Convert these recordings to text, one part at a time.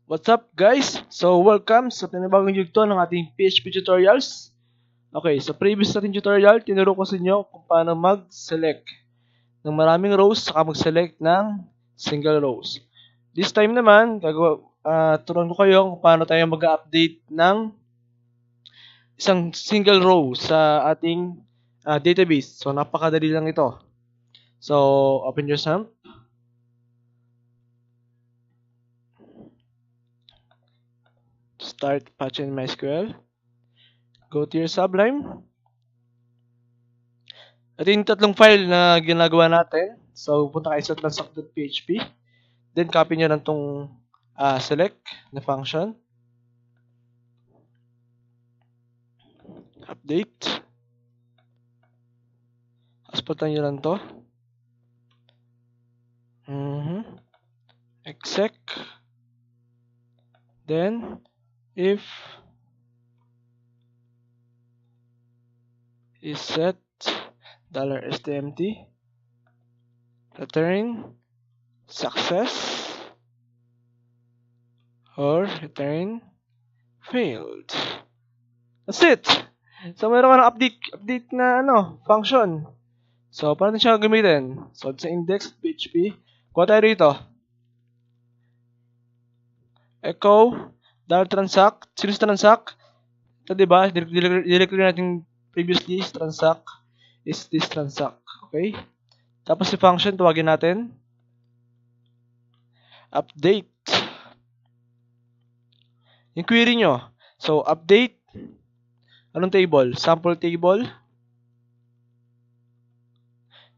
What's up guys? So welcome sa pinabagong yugto ng ating PHP tutorials. Okay, sa previous natin tutorial, tinuro ko sa inyo kung paano mag-select ng maraming rows saka mag-select ng single rows. This time naman, turuan ko kayo kung paano tayo mag-update ng isang single row sa ating database. So napakadali lang ito. So open your SAMP. Start Apache and MySQL. Go to your Sublime. Ito yung tatlong file na ginagawa natin. So, punta kayo sa transact.php. Then, copy nyo lang itong select na function. Update. Exportan nyo lang ito. Exec. Then, if is set $stmt return success or return failed. That's it. So meron ka ng update na function. So paano natin siya gamitin? So sa index.php, kuha tayo rito. Echo $transact. Sino sa transact? Ito diba? Directory natin previously is transact. Is this transact. Okay? Tapos si function, tawagin natin. Update. Yung query nyo. So, update. Anong table? Sample table.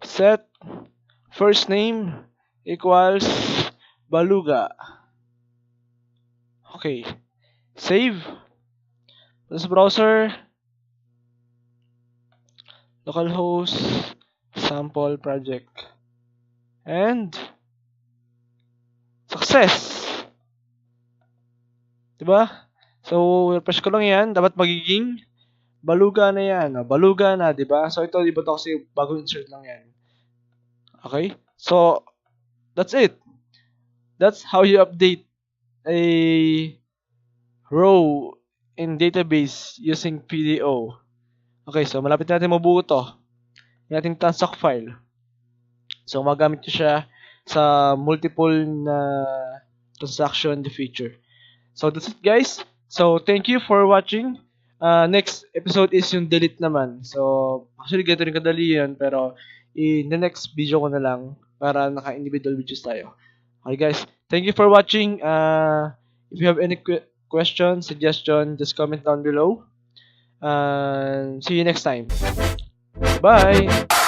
Set first name equals Baluga. Okay. Save. Sa browser. Localhost sample project. And success. Diba? So, refresh ko lang yan. Dapat magiging Baluga na yan. Baluga na, diba? So, ito, diba ito kasi bago insert lang yan. Okay? So, that's it. That's how you update a row in database using PDO. Okay, so malapit natin mabuo to. Yung ating transact file. So, magamit nyo siya sa multiple na transaction in the future. So, that's it guys. So, thank you for watching. Next episode is yung delete naman. So, actually, ganito rin kadali yan. Pero, in the next video ko na lang para naka-individual videos tayo. Okay guys, thank you for watching. If you have any questions, suggestion, just comment down below. See you next time. Bye!